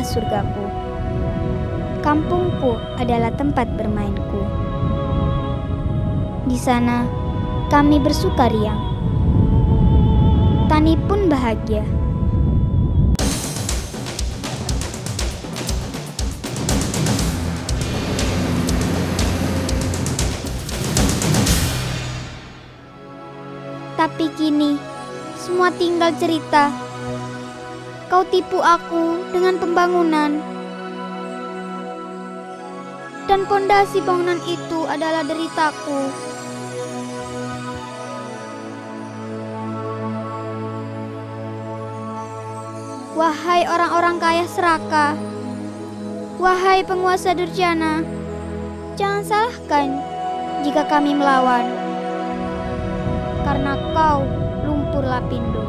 adalah surgaku. Kampungku adalah tempat bermainku. Di sana kami bersuka riang. Tani pun bahagia. Tapi kini semua tinggal cerita. Kau tipu aku dengan pembangunan. Dan pondasi bangunan itu adalah deritaku. Wahai orang-orang kaya serakah, wahai penguasa durjana, jangan salahkan jika kami melawan, karena kau lumpur Lapindo.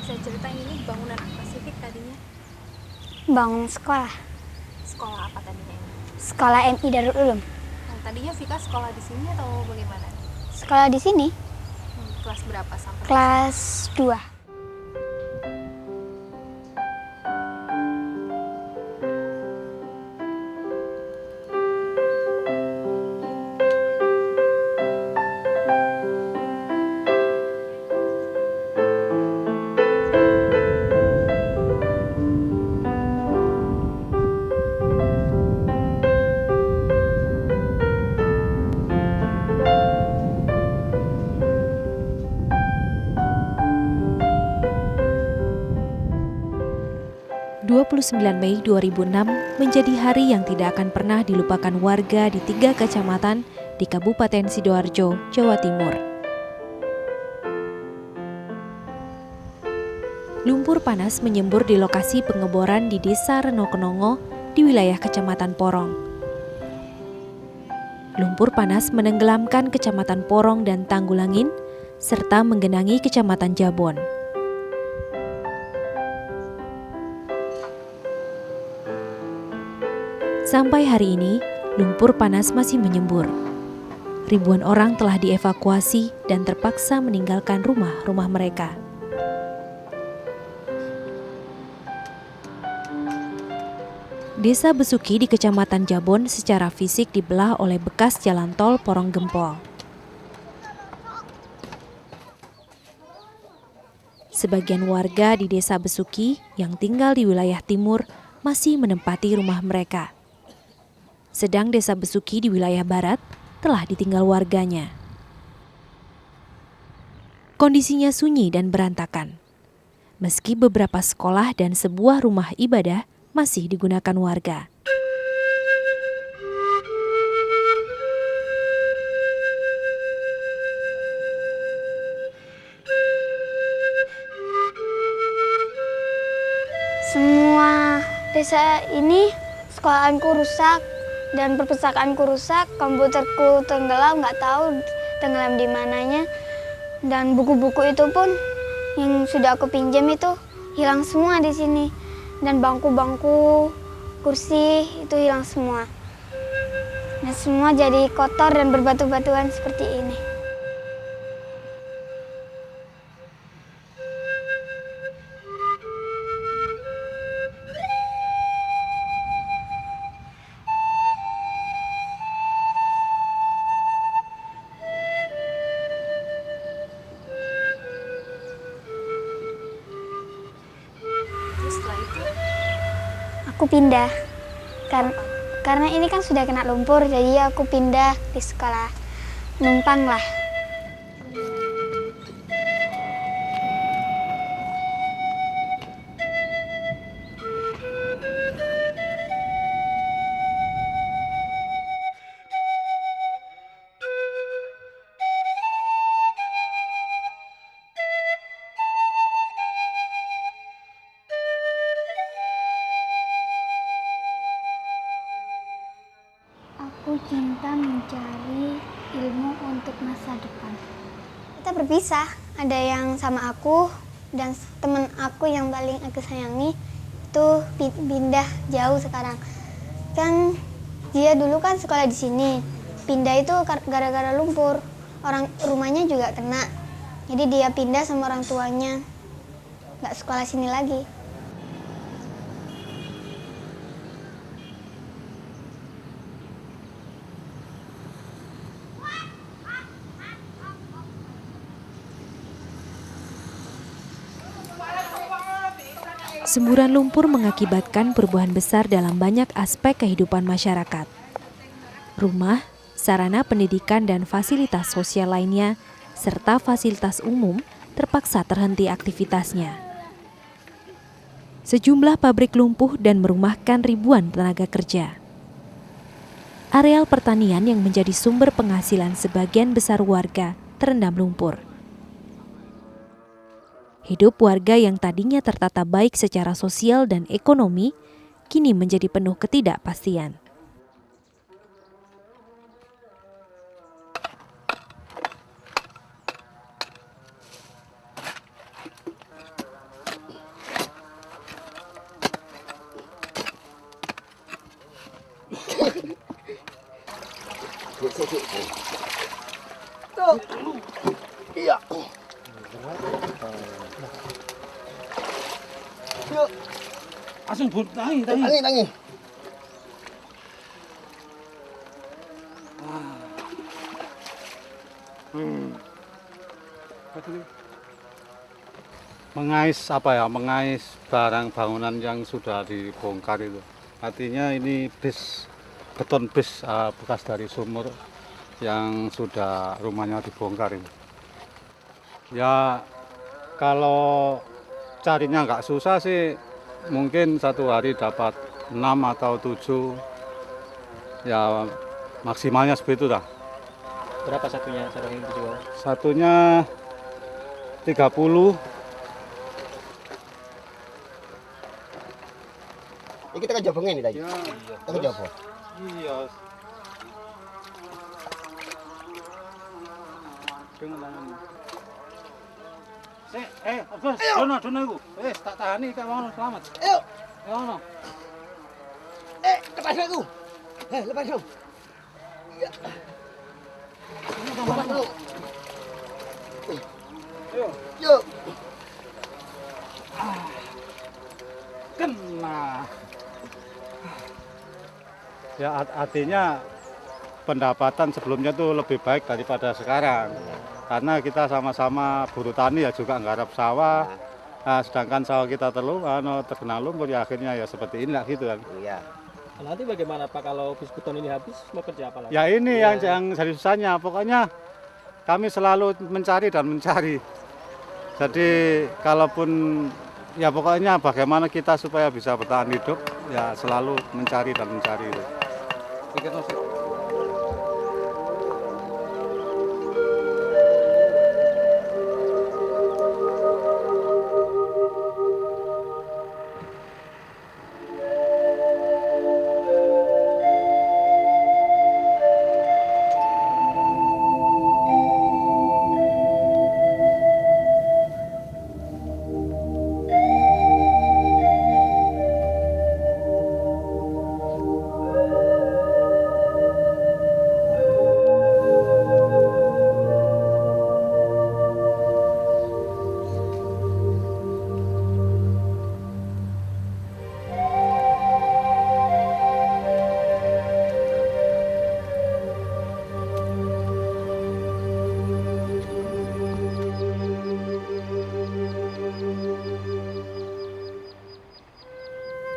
Bisa ceritain ini bangunan apa sih Fik tadinya? Bangun sekolah. Sekolah apa tadinya ini? Sekolah MI Darul Ulum. Tadinya Vika sekolah di sini atau bagaimana? Sekolah di sini Kelas berapa sampai? kelas 2. 29 Mei 2006 menjadi hari yang tidak akan pernah dilupakan warga di 3 kecamatan di Kabupaten Sidoarjo, Jawa Timur. Lumpur panas menyembur di lokasi pengeboran di Desa Renokenongo di wilayah Kecamatan Porong. Lumpur panas menenggelamkan Kecamatan Porong dan Tanggulangin serta menggenangi Kecamatan Jabon. Sampai hari ini, lumpur panas masih menyembur. Ribuan orang telah dievakuasi dan terpaksa meninggalkan rumah-rumah mereka. Desa Besuki di Kecamatan Jabon secara fisik dibelah oleh bekas jalan tol Porong Gempol. Sebagian warga di Desa Besuki yang tinggal di wilayah timur masih menempati rumah mereka. Sedang Desa Besuki di wilayah barat telah ditinggal warganya. Kondisinya sunyi dan berantakan. Meski beberapa sekolah dan sebuah rumah ibadah masih digunakan warga. Semua desa ini sekolahanku rusak dan perpustakaanku rusak, komputerku tenggelam, nggak tahu tenggelam di mananya. Dan buku-buku itu pun yang sudah aku pinjam itu hilang semua di sini. Dan bangku-bangku, kursi itu hilang semua. Dan semua jadi kotor dan berbatu-batuan seperti ini. aku pindah. Karena ini kan sudah kena lumpur, jadi aku pindah di sekolah. Numpang lah. Aku cinta mencari ilmu untuk masa depan. Kita berpisah, ada yang sama aku dan teman aku yang paling aku sayangi itu pindah jauh sekarang. Kan dia dulu kan sekolah di sini, pindah itu gara-gara lumpur. Orang rumahnya juga kena, jadi dia pindah sama orang tuanya, nggak sekolah sini lagi. Semburan lumpur mengakibatkan perubahan besar dalam banyak aspek kehidupan masyarakat. Rumah, sarana pendidikan dan fasilitas sosial lainnya, serta fasilitas umum terpaksa terhenti aktivitasnya. Sejumlah pabrik lumpuh dan merumahkan ribuan tenaga kerja. Areal pertanian yang menjadi sumber penghasilan sebagian besar warga terendam lumpur. Hidup warga yang tadinya tertata baik secara sosial dan ekonomi, kini menjadi penuh ketidakpastian. Iya. Yuk, Langsung tangi. tangi. Mengais barang bangunan yang sudah dibongkar itu. Artinya ini beton bis bekas dari sumur yang sudah rumahnya dibongkar ini. Ya kalau carinya nggak susah sih, mungkin satu hari dapat 6 atau 7, ya maksimalnya seperti itu dah. Berapa satunya sarung yang dijual? Satunya 30. Ini kita kan jabongin ini tadi. Ya, Kita kan jabong. iya. Bos, dono iku. Tak tahani kak wono selamat. Ayo, Ya ono. lepas aku. Lepas dong. Iya. Lepas dulu. Ayo. Yuk. Kena. Ya artinya pendapatan sebelumnya tuh lebih baik daripada sekarang. Karena kita sama-sama buruh tani ya juga nggarap sawah. Nah, sedangkan sawah kita terkena lumpur ya akhirnya ya seperti inilah gitu kan. Iya. Nanti bagaimana Pak kalau bis beton ini habis mau kerja apa lagi? Ya ini yang jadi susahnya. Pokoknya kami selalu mencari dan mencari. Jadi kalaupun ya pokoknya bagaimana kita supaya bisa bertahan hidup ya selalu mencari dan mencari itu.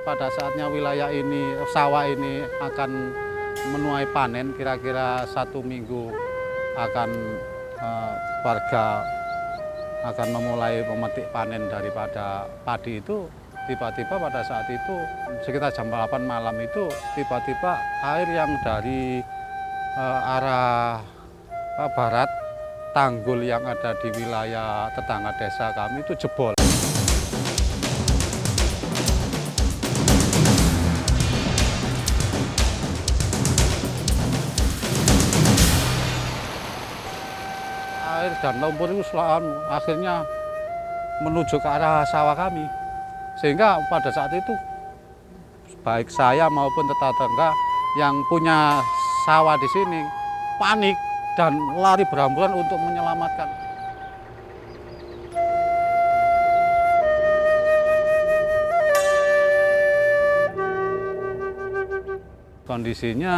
pada saatnya wilayah ini, sawah ini akan menuai panen, kira-kira 1 minggu akan warga akan memulai memetik panen daripada padi itu. Tiba-tiba pada saat itu sekitar jam 8 malam itu tiba-tiba air yang dari arah barat tanggul yang ada di wilayah tetangga desa kami itu jebol. Air dan lumpur itu akhirnya menuju ke arah sawah kami. Sehingga pada saat itu baik saya maupun tetangga yang punya sawah di sini panik dan lari berhamburan untuk menyelamatkan. Kondisinya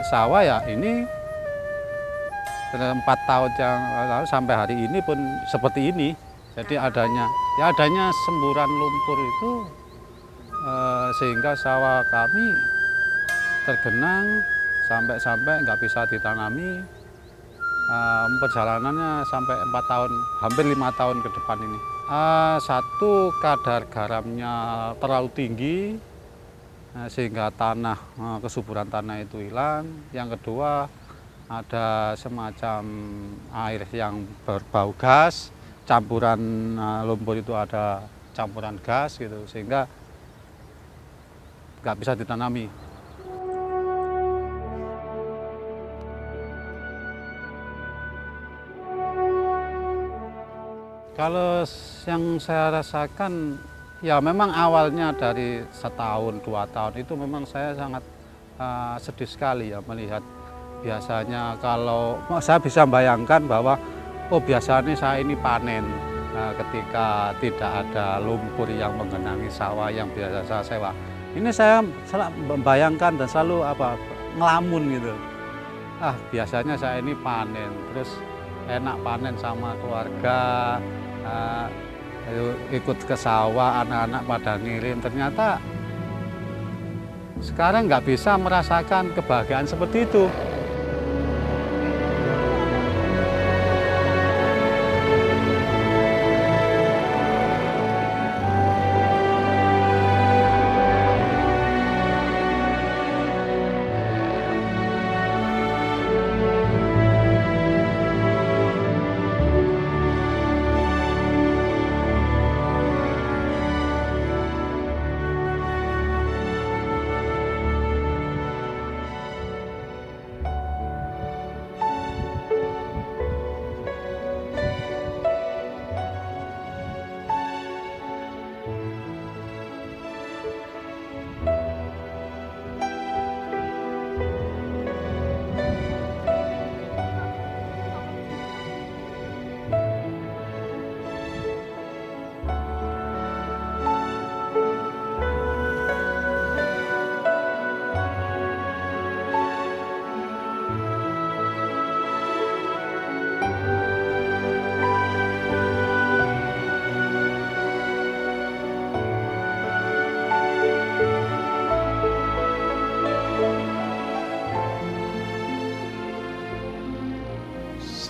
sawah ya ini 4 tahun yang lalu sampai hari ini pun seperti ini. Jadi adanya semburan lumpur itu sehingga sawah kami tergenang sampai nggak bisa ditanami. Perjalanannya sampai 4 tahun, hampir 5 tahun ke depan ini. Satu, kadar garamnya terlalu tinggi sehingga kesuburan tanah itu hilang. Yang kedua, ada semacam air yang berbau gas. Campuran lumpur itu ada campuran gas gitu sehingga nggak bisa ditanami. Kalau yang saya rasakan ya memang awalnya dari 1 tahun 2 tahun itu memang saya sangat sedih sekali ya melihat biasanya kalau saya bisa bayangkan bahwa biasanya saya ini panen ketika tidak ada lumpur yang menggenangi sawah yang biasa saya sewa. Ini saya selalu membayangkan dan selalu ngelamun gitu. Biasanya saya ini panen, terus enak panen sama keluarga, ikut ke sawah, anak-anak pada ngirim. Ternyata sekarang nggak bisa merasakan kebahagiaan seperti itu.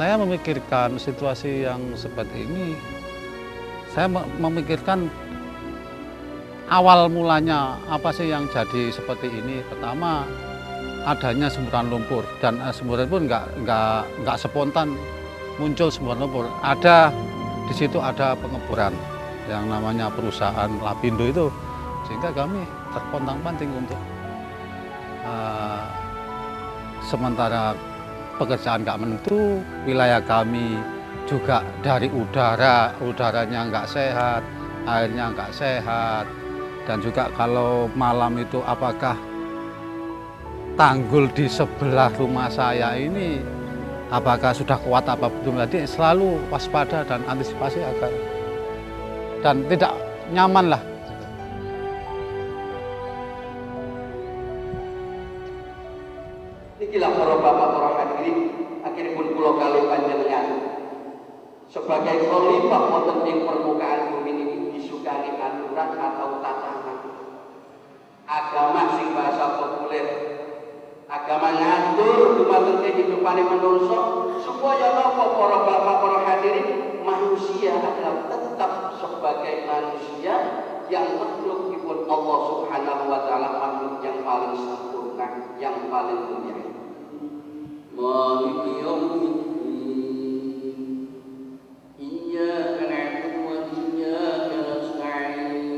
Saya memikirkan situasi yang seperti ini, saya memikirkan awal mulanya apa sih yang jadi seperti ini. Pertama, adanya semburan lumpur dan semburan pun nggak spontan muncul semburan lumpur. Ada di situ ada pengeboran yang namanya perusahaan Lapindo itu, sehingga kami terpontang-panting untuk sementara pekerjaan nggak menentu, wilayah kami juga dari udaranya nggak sehat, airnya nggak sehat, dan juga kalau malam itu apakah tanggul di sebelah rumah saya ini apakah sudah kuat apa belum. Jadi selalu waspada dan antisipasi agar dan tidak nyaman lah. Inilah para bapak para hadirin akhiripun kula kalih panjenengan sebagai khalifah wonten ing permukaan bumi ini disukani aturan atau tatanan kehidupan manusia supaya napa para bapak para hadirin manusia adalah tetap sebagai manusia yang makhlukipun Allah Subhanahu wa taala, makhluk yang paling sempurna, yang paling mulia. Maliki yaumiddin. Iyyaka na'budu wa iyyaka nasta'in.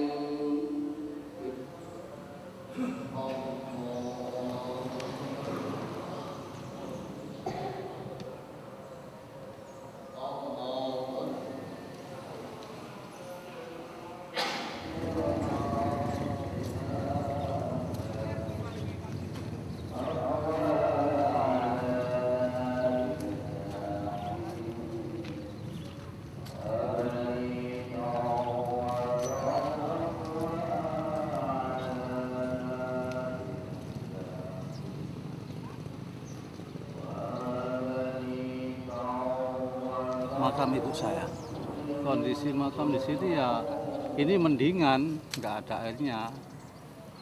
Makam ibu saya. Kondisi makam di sini ya ini mendingan, nggak ada airnya.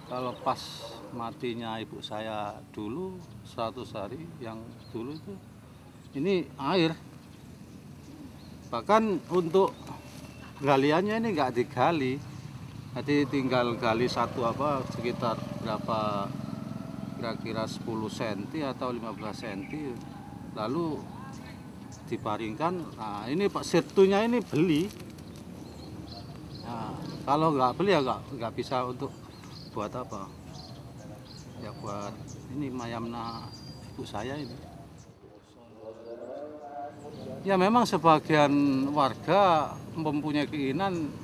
Kalau pas matinya ibu saya dulu 100 hari yang dulu itu ini air. Bahkan untuk galiannya ini nggak digali. Jadi tinggal gali satu sekitar berapa, kira-kira 10 cm atau 15 cm. Lalu dibaringkan. Nah ini Pak Sirtunya ini beli. Nah, kalau nggak beli ya nggak bisa untuk buat apa ya, buat ini mayamnya ibu saya ini. Ya memang sebagian warga mempunyai keinginan,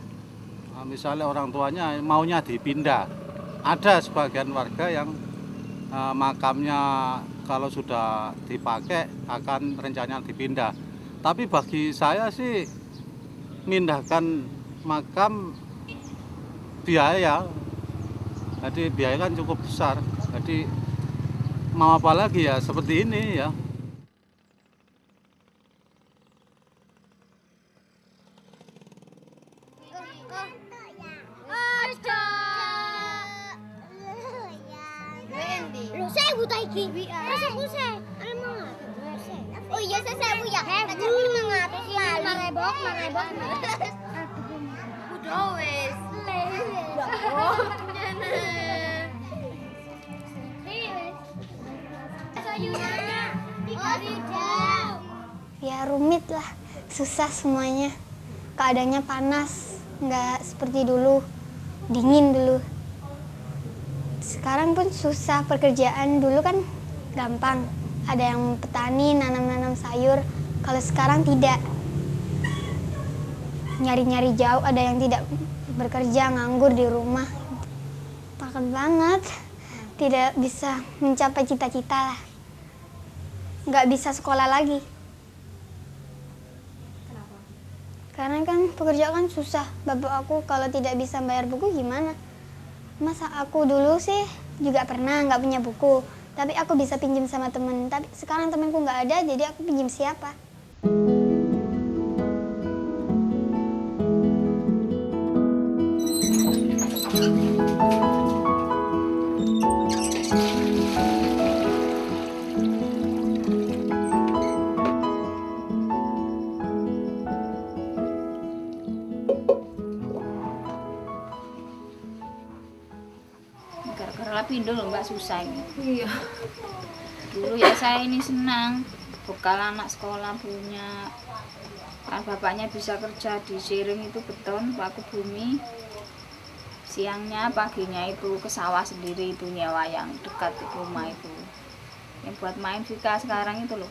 misalnya orang tuanya maunya dipindah. Ada sebagian warga yang makamnya kalau sudah dipakai akan rencananya dipindah. Tapi bagi saya sih mindahkan makam biaya. Jadi biaya kan cukup besar. Jadi mau apa lagi ya seperti ini ya. Oh iya saya Bu ya. Tapi mengatur selalu. Marebok. Udah wes. Ya rumit lah, susah semuanya. Keadaannya panas, nggak seperti dulu, dingin dulu. Sekarang pun susah pekerjaan, dulu kan gampang. Ada yang petani, nanam-nanam sayur. Kalau sekarang tidak. Nyari-nyari jauh, ada yang tidak bekerja, nganggur di rumah. Takut banget. Tidak bisa mencapai cita-cita lah. Nggak bisa sekolah lagi. Kenapa? Karena kan pekerjaan susah. Bapak aku kalau tidak bisa bayar buku gimana? Masa aku dulu sih juga pernah nggak punya buku. Tapi aku bisa pinjam sama temen. Tapi sekarang temenku nggak ada, jadi aku pinjam siapa? Gara-gara lapindo loh Mbak, susah ini. Iya. Dulu ya saya ini senang bekal anak sekolah punya. Kan bapaknya bisa kerja di Siring itu beton, paku bumi. Siangnya, paginya itu ke sawah sendiri itu nyewa yang dekat di rumah itu. Yang buat main Vika sekarang itu loh.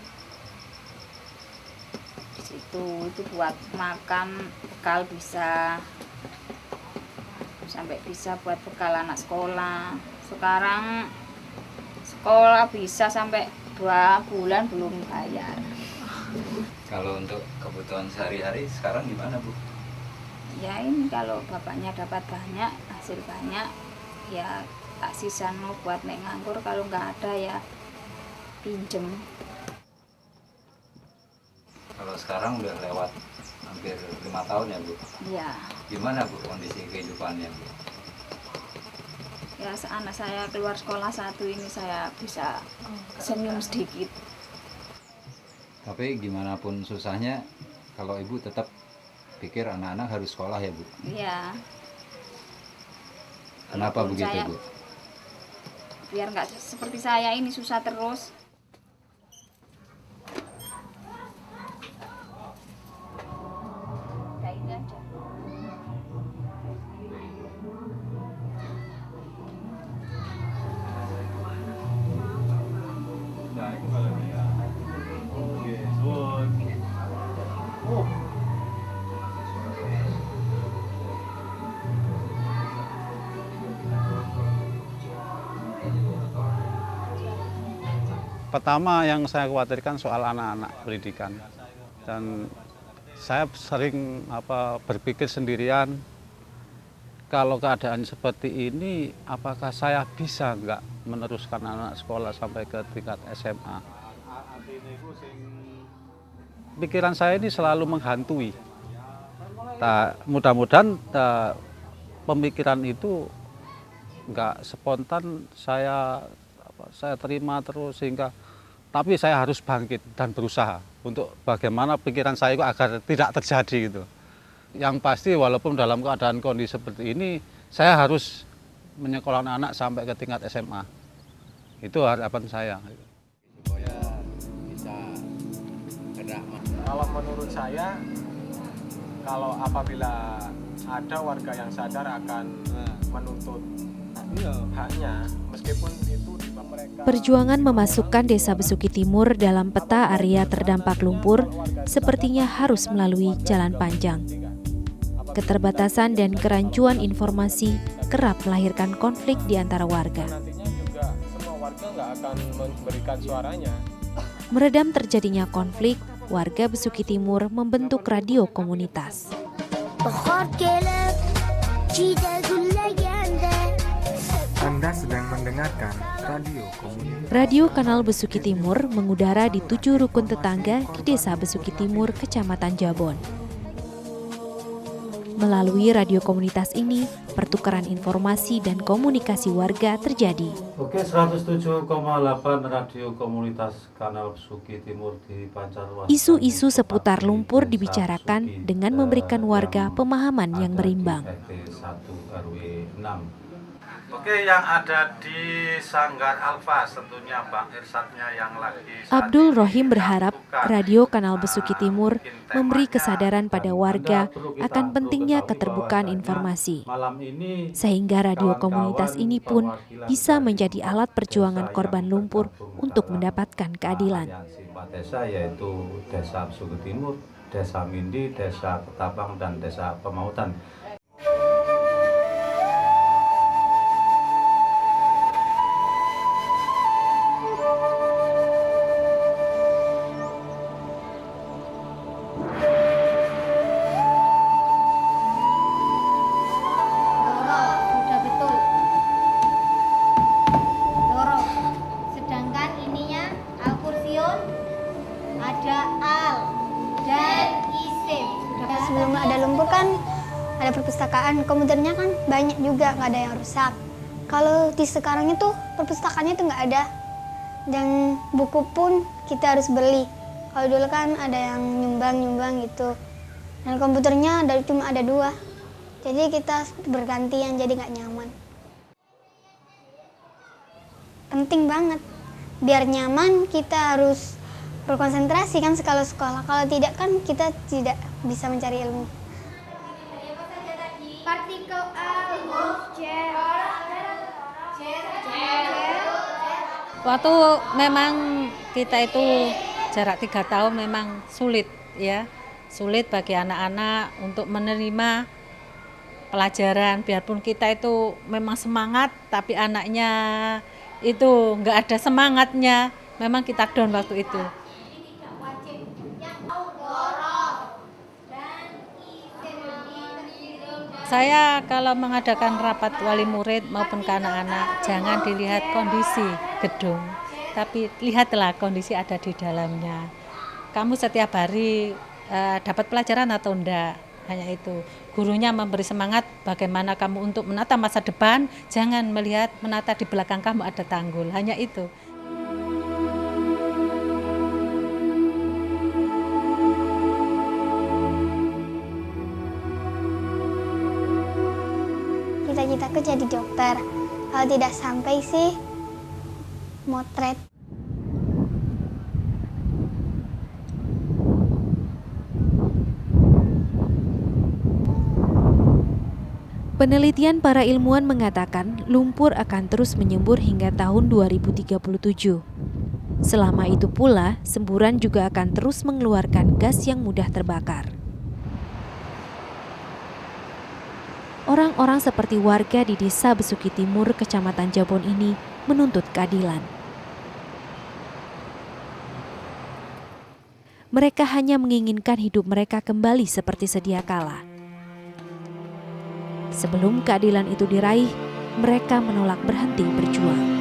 Di situ itu buat makan, bekal bisa. Sampai bisa buat bekal anak sekolah. Sekarang sekolah bisa sampai 2 bulan belum bayar. Kalau untuk kebutuhan sehari-hari sekarang gimana Bu? Ya ini kalau bapaknya dapat banyak, hasil banyak, ya tak sisa buat nek nganggur. Kalau nggak ada ya pinjem. Kalau sekarang udah lewat hampir 5 tahun ya Bu? Iya. Gimana Bu kondisi kehidupannya Bu? Ya anak saya keluar sekolah 1 ini saya bisa senyum sedikit. Tapi gimana pun susahnya, kalau ibu tetap pikir anak-anak harus sekolah ya Bu? Iya. Kenapa Walaupun begitu saya- Bu? Biar nggak seperti saya ini susah terus. Udah ini aja. Pertama yang saya khawatirkan soal anak-anak pendidikan, dan saya sering berpikir sendirian, kalau keadaan seperti ini apakah saya bisa nggak meneruskan anak sekolah sampai ke tingkat SMA. Pikiran saya ini selalu menghantui. Mudah-mudahan pemikiran itu nggak spontan saya terima terus, sehingga tapi saya harus bangkit dan berusaha untuk bagaimana pikiran saya itu agar tidak terjadi gitu. Yang pasti walaupun dalam keadaan kondisi seperti ini, saya harus menyekolahkan anak sampai ke tingkat SMA. Itu harapan saya. Supaya bisa gerak. Kalau menurut saya, kalau apabila ada warga yang sadar akan menuntut haknya, meskipun itu mereka. Perjuangan memasukkan Desa Besuki Timur dalam peta area terdampak lumpur sepertinya harus melalui jalan panjang. Keterbatasan dan kerancuan informasi kerap melahirkan konflik di antara warga. Nantinya juga semua warga nggak akan memberikan suaranya. Meredam terjadinya konflik, warga Besuki Timur membentuk radio komunitas. Anda sedang mendengarkan radio komunitas. Radio Kanal Besuki Timur mengudara di 7 rukun tetangga di Desa Besuki Timur, Kecamatan Jabon. Melalui radio komunitas ini, pertukaran informasi dan komunikasi warga terjadi. Oke, 107,8 radio komunitas Kanal Besuki Timur di Pancarwasari. Isu-isu seputar lumpur dibicarakan dengan memberikan warga pemahaman yang berimbang. Oke, yang ada di Sanggar Alfa tentunya Bang Irsatnya yang lagi. Abdul Rohim berharap Radio Kanal Besuki Timur memberi kesadaran pada warga akan pentingnya keterbukaan informasi, sehingga radio komunitas ini pun bisa menjadi alat perjuangan korban lumpur untuk mendapatkan keadilan. Desa yaitu Desa Besuki Timur, Desa Mindi, Desa Ketapang, dan Desa Pemautan. Sebelum ada lumpur kan ada perpustakaan, komputernya kan banyak juga, nggak ada yang rusak. Kalau di sekarang itu perpustakaannya itu nggak ada, dan buku pun kita harus beli. Kalau dulu kan ada yang nyumbang gitu, dan komputernya cuma ada 2, jadi kita bergantian, jadi nggak nyaman. Penting banget, biar nyaman kita harus berkonsentrasi kan kalau sekolah. Kalau tidak kan kita tidak bisa mencari ilmu. Partikel A, huruf C. Waktu memang kita itu jarak 3 tahun memang sulit ya. Sulit bagi anak-anak untuk menerima pelajaran, biarpun kita itu memang semangat, tapi anaknya itu nggak ada semangatnya, memang kita down waktu itu. Saya kalau mengadakan rapat wali murid maupun ke anak-anak, jangan dilihat kondisi gedung, tapi lihatlah kondisi ada di dalamnya. Kamu setiap hari dapat pelajaran atau enggak, hanya itu. Gurunya memberi semangat bagaimana kamu untuk menata masa depan, jangan melihat menata di belakang kamu ada tanggul, hanya itu. cita-citaku jadi dokter. Kalau tidak sampai sih motret. Penelitian para ilmuwan mengatakan lumpur akan terus menyembur hingga tahun 2037. Selama itu pula, semburan juga akan terus mengeluarkan gas yang mudah terbakar. Orang-orang seperti warga di Desa Besuki Timur, Kecamatan Jabon ini menuntut keadilan. Mereka hanya menginginkan hidup mereka kembali seperti sedia kala. Sebelum keadilan itu diraih, mereka menolak berhenti berjuang.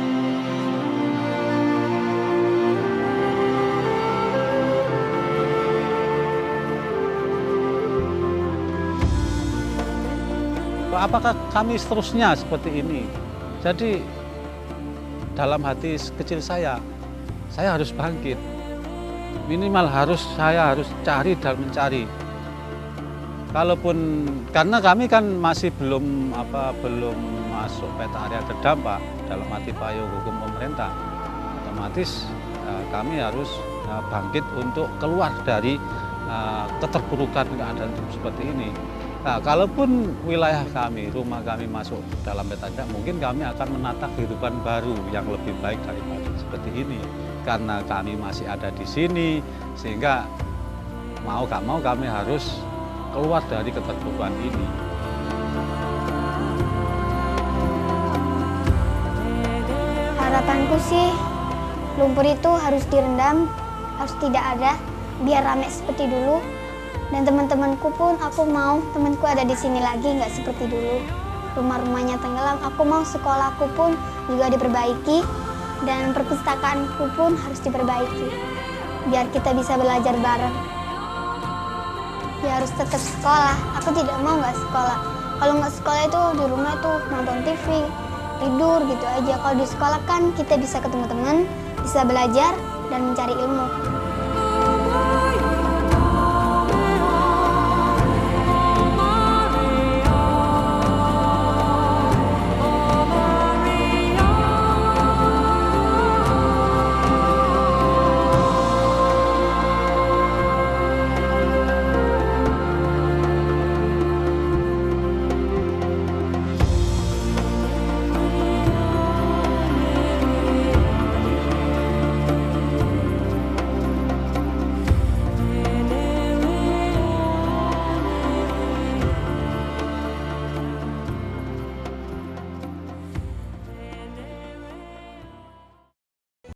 Apakah kami seterusnya seperti ini? Jadi dalam hati kecil saya harus bangkit. Minimal saya harus cari dan mencari. Kalaupun karena kami kan masih belum masuk peta area terdampak dalam arti payung hukum pemerintah, otomatis kami harus bangkit untuk keluar dari keterpurukan keadaan seperti ini. Nah, kalaupun wilayah kami, rumah kami masuk dalam peta terdampak, mungkin kami akan menata kehidupan baru yang lebih baik daripada seperti ini. Karena kami masih ada di sini, sehingga mau gak mau kami harus keluar dari keterpurukan ini. Harapanku sih lumpur itu harus direndam, harus tidak ada, biar ramai seperti dulu. Dan teman-temanku pun aku mau temanku ada di sini lagi, nggak seperti dulu. Rumah-rumahnya tenggelam, aku mau sekolahku pun juga diperbaiki dan perpustakaanku pun harus diperbaiki, biar kita bisa belajar bareng. Ya harus tetap sekolah, aku tidak mau nggak sekolah. Kalau nggak sekolah itu di rumah itu nonton TV, tidur gitu aja. Kalau di sekolah kan kita bisa ketemu teman, bisa belajar dan mencari ilmu.